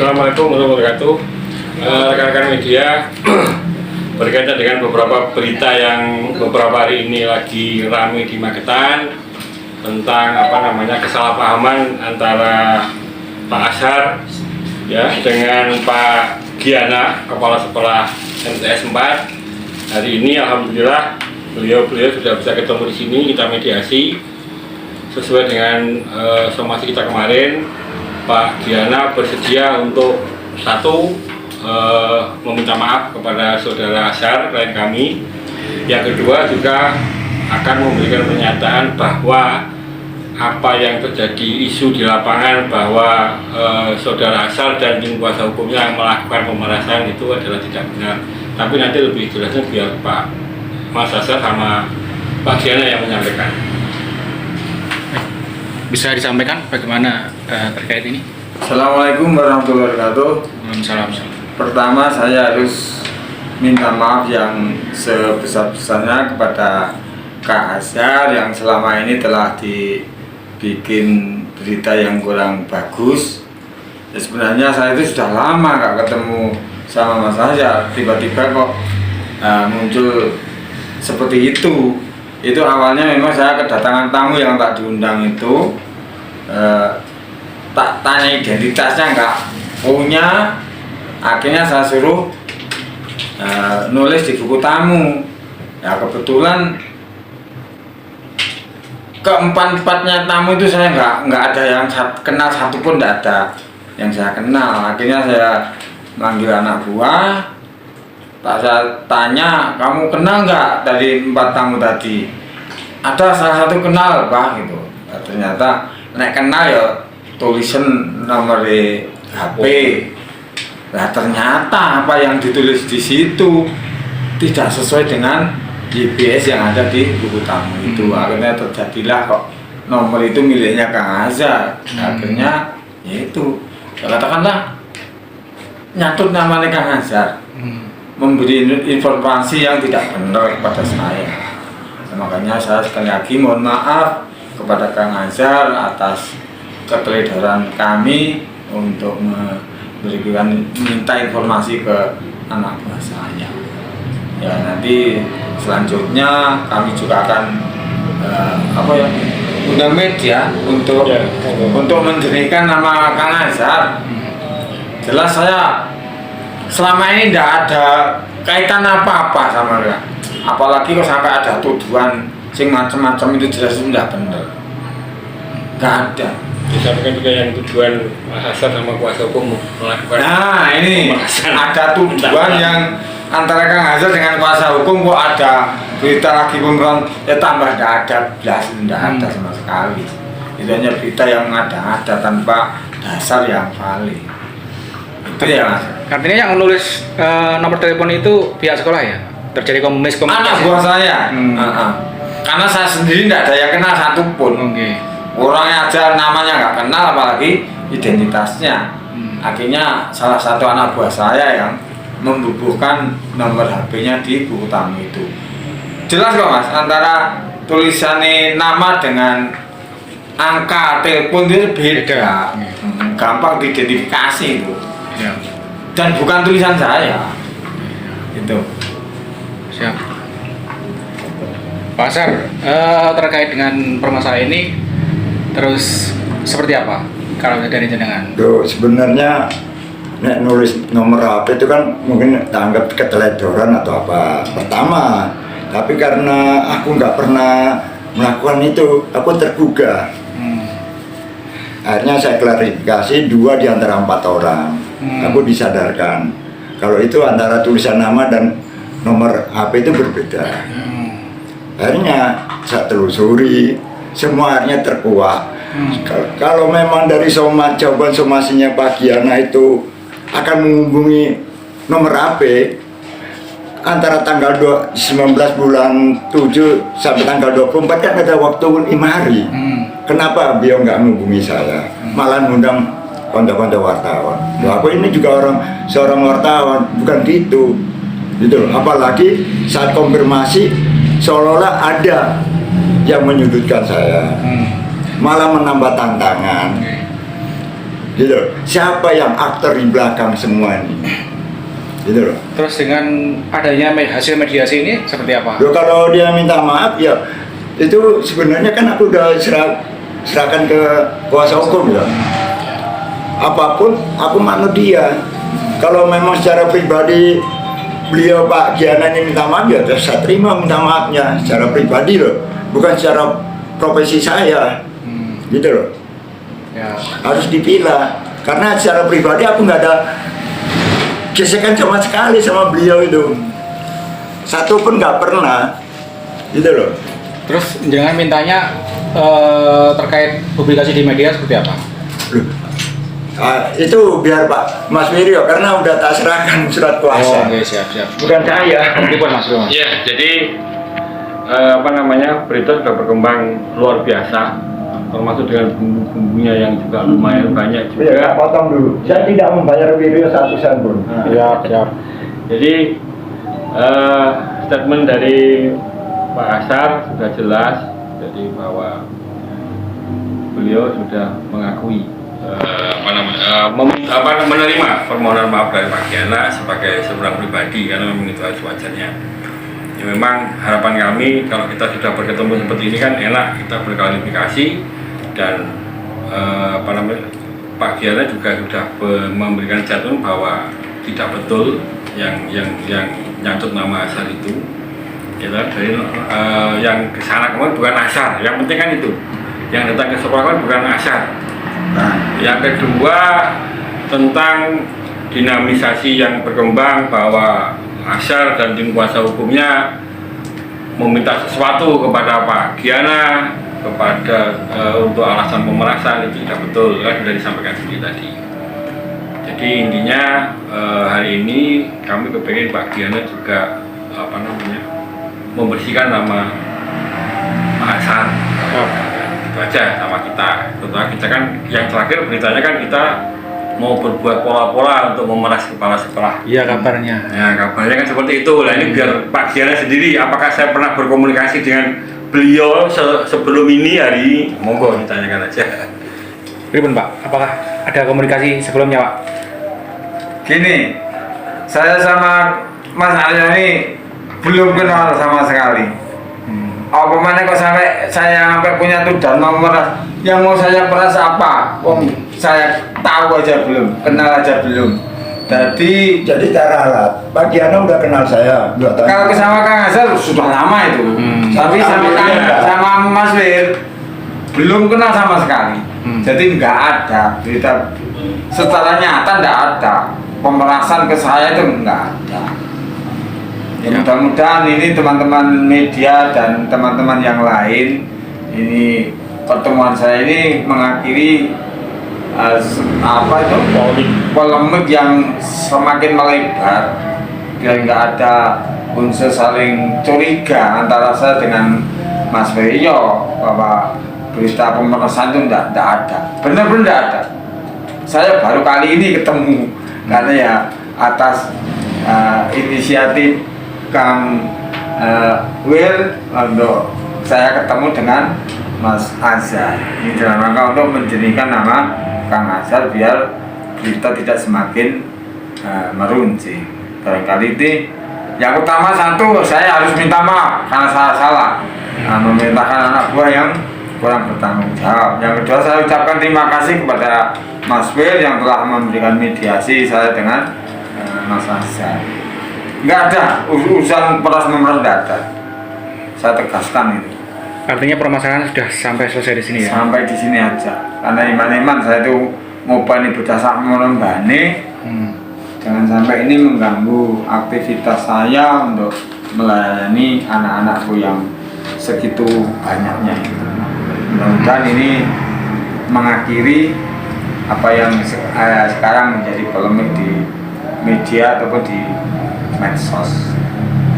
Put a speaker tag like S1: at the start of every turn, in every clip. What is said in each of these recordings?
S1: Assalamualaikum warahmatullahi wabarakatuh. Rekan-rekan media, berkaitan dengan beberapa berita yang beberapa hari ini lagi ramai di Magetan tentang kesalahpahaman antara Pak Azhar ya dengan Pak Giana, Kepala Sekolah MTS 4. Hari ini alhamdulillah beliau sudah bisa ketemu di sini, kita mediasi sesuai dengan somasi kita kemarin. Pak Giana bersedia untuk meminta maaf kepada saudara Azhar klien kami. Yang kedua juga akan memberikan pernyataan bahwa apa yang terjadi isu di lapangan bahwa saudara Azhar dan tim kuasa hukumnya melakukan pemerasan itu adalah tidak benar. Tapi nanti lebih jelasnya biar Pak Mas Azhar sama Pak Giana yang menyampaikan.
S2: Bisa disampaikan bagaimana terkait ini?
S3: Assalamualaikum warahmatullahi wabarakatuh.
S2: Salam.
S3: Pertama saya harus minta maaf yang sebesar-besarnya kepada Kak Azhar yang selama ini telah dibikin berita yang kurang bagus. Ya, sebenarnya saya itu sudah lama gak ketemu sama Mas Azhar, tiba-tiba kok muncul seperti itu. Itu awalnya memang saya kedatangan tamu yang tak diundang itu, tak tanya identitasnya nggak punya, akhirnya saya suruh nulis di buku tamu. Ya kebetulan keempat-empatnya tamu itu saya nggak ada yang kenal satupun, nggak ada yang saya kenal. Akhirnya saya manggil anak buah. Tak saya tanya, kamu kenal nggak dari 4 tamu tadi? Ada salah satu kenal Pak gitu. Nah, ternyata nek kenal ya tulisan nomor HP. Nah ternyata apa yang ditulis di situ tidak sesuai dengan GPS yang ada di buku tamu itu. Akhirnya terjadilah kok nomor itu miliknya Kang Azhar. Akhirnya yaitu katakanlah nyatut namanya Kang Azhar, memberi informasi yang tidak benar kepada saya. Nah, makanya saya sekali lagi mohon maaf kepada Kang Azhar atas keteledoran kami untuk minta informasi ke anak buah saya. Ya nanti selanjutnya kami juga akan undang media untuk menjernihkan nama Kang Azhar. Jelas saya selama ini tidak ada kaitan apa-apa sama dia. Apalagi kok sampai ada tuduhan sing macam-macam, itu jelas tidak benar. Nggak ada.
S1: Disampaikan juga yang tujuan Mas Azhar sama kuasa hukum melakukan.
S3: Nah ini ada tuduhan yang antara Kang Azhar dengan kuasa hukum, kok ada berita lagi pemberontakan, ya tambah tidak ada, tidak ada sama sekali. Itu hanya berita yang ada tanpa dasar yang valid. Itu ya Mas.
S2: Artinya yang menulis nomor telepon itu pihak sekolah ya? Terjadi miskomunikasi?
S3: Anak buah saya. Karena saya sendiri tidak ada yang kenal satupun. Orangnya aja namanya nggak kenal, apalagi identitasnya. Akhirnya salah satu anak buah saya yang membubuhkan nomor HP-nya di buku tamu itu. Jelas kok Mas, antara tulisannya nama dengan angka telepon itu beda. Gampang diidentifikasi itu. Dan bukan tulisan saya. Itu.
S2: Siap. Pak Azhar, terkait dengan permasalahan ini terus seperti apa kalau dari jenengan?
S4: Tuh sebenarnya nek nulis nomor HP itu kan mungkin dianggap keteledoran atau apa pertama, tapi karena aku nggak pernah melakukan itu, aku tergugah. Akhirnya saya klarifikasi 2 di antara 4 orang. Aku disadarkan kalau itu antara tulisan nama dan nomor HP itu berbeda. Akhirnya saya telusuri, semua akhirnya terkuak. Kalau memang dari jawaban somasinya Pak Giana itu akan menghubungi nomor HP antara tanggal 19 bulan 7 sampai tanggal 24 kan ada waktu 5 hari. Kenapa beliau nggak menghubungi saya, malah mengundang kontak-kontak wartawan? Aku ini juga seorang wartawan, bukan gitu. Apalagi saat konfirmasi seolah-olah ada yang menyudutkan saya, malah menambah tantangan. Gitu loh. Siapa yang aktor di belakang semua ini? Gitu loh.
S2: Terus dengan adanya hasil mediasi ini seperti apa?
S4: Loh, kalau dia minta maaf ya itu sebenarnya kan aku udah serahkan ke kuasa hukum ya. Apapun aku manut dia. Kalau memang secara pribadi beliau Pak Giana ini minta maaf ya saya terima minta maafnya secara pribadi loh, bukan secara profesi saya. Gitu loh.
S2: Ya.
S4: Harus dipilah karena secara pribadi aku nggak ada gesekan sama sekali sama beliau itu, satu pun nggak pernah. Gitu loh.
S2: Terus jangan mintanya terkait publikasi di media seperti apa?
S4: Loh, itu biar Pak Mas Wiryo karena udah tak serahkan surat kuasa.
S2: Oh, oke, siap.
S4: Bukan saya.
S2: Pripun Mas Wiryo?
S1: Ya, jadi berita sudah berkembang luar biasa, termasuk dengan bumbu-bumbunya yang juga lumayan banyak juga.
S4: Ya, potong dulu. Saya tidak membayar Wiryo 1 sen pun.
S2: Siap.
S1: Jadi statement dari Pak Asar sudah jelas, jadi bahwa beliau sudah mengakui menerima permohonan maaf dari Pak Giana sebagai seorang pribadi karena memang itu wajarnya. Ya, memang harapan kami kalau kita sudah berketemu seperti ini kan enak kita berklarifikasi dan Pak Giana juga sudah memberikan statement bahwa tidak betul yang nyangkut nama Asar itu. Ya, dari yang kesana kemarin bukan Asar, yang penting kan itu yang datang ke sekolah kan bukan Asar. Yang kedua tentang dinamisasi yang berkembang bahwa Asar dan tim kuasa hukumnya meminta sesuatu kepada Pak Giana kepada untuk alasan pemerasan, itu tidak betul kan sudah disampaikan sendiri tadi. Jadi intinya hari ini kami kepengen Pak Giana juga membersihkan nama Pak Asar. Itu aja sama kita. Terutama kita kan yang terakhir beritanya kan kita mau berbuat pola-pola untuk memeras kepala sekolah.
S2: Iya kabarnya.
S1: Ya kabarnya kan seperti itu. Nah ini biar Pak Giana sendiri, apakah saya pernah berkomunikasi dengan beliau sebelum ini hari? Monggo ditanyakan aja.
S2: Pripun Pak? Apakah ada komunikasi sebelumnya Pak?
S3: Gini, saya sama Mas Arya ini belum kenal sama sekali. Apa mana kok saya sampai punya tujuan mau meras? Yang mau saya peras apa? Saya tahu aja belum, kenal aja belum. Jadi
S4: tak ralat. Pak Giana udah kenal saya 2 tahun.
S3: kalau sama Kang Asar sudah lama itu. Tapi sama Mas Wir belum kenal sama sekali. Jadi nggak ada berita secara nyata, nggak ada pemerasan ke saya itu nggak ada. Ya, mudah-mudahan ini teman-teman media dan teman-teman yang lain, ini pertemuan saya ini mengakhiri polemik yang semakin melebar, biar nggak ada unsur saling curiga antara saya dengan Mas Wiryo bahwa berita pemerasan itu tidak ada, benar-benar tidak ada. Saya baru kali ini ketemu karena ya atas inisiatif Kang Wir untuk saya ketemu dengan Mas Azhar. Ini dalam rangka untuk menjadikan nama Kang Azhar biar berita tidak semakin meruncing. Barangkali itu yang utama satu, saya harus minta maaf karena saya salah memerintahkan anak buah yang kurang bertanggung jawab. Yang kedua, saya ucapkan terima kasih kepada Mas Wir yang telah memberikan mediasi saya dengan Mas Azhar. Nggak ada urusan peras memeras, nggak ada. Saya tegaskan itu.
S2: Artinya permasalahan sudah sampai selesai di sini ya?
S3: Sampai di sini aja. Karena iman-iman saya itu mau bani berdasar menembani. Jangan sampai ini mengganggu aktivitas saya untuk melayani anak-anakku yang segitu banyaknya itu. Mudah-mudahan ini mengakhiri apa yang sekarang menjadi polemik di media ataupun di medsos.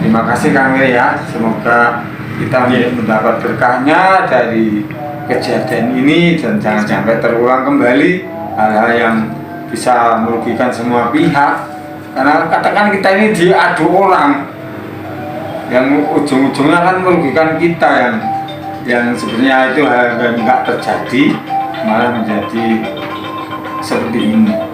S3: Terima kasih Kang Wir ya. Semoga kita mendapat berkahnya dari kejadian ini dan jangan sampai terulang kembali hal-hal yang bisa merugikan semua pihak. Karena katakan kita ini diadu orang yang ujung-ujungnya kan merugikan kita yang sebenarnya itu hal yang nggak terjadi malah menjadi seperti ini.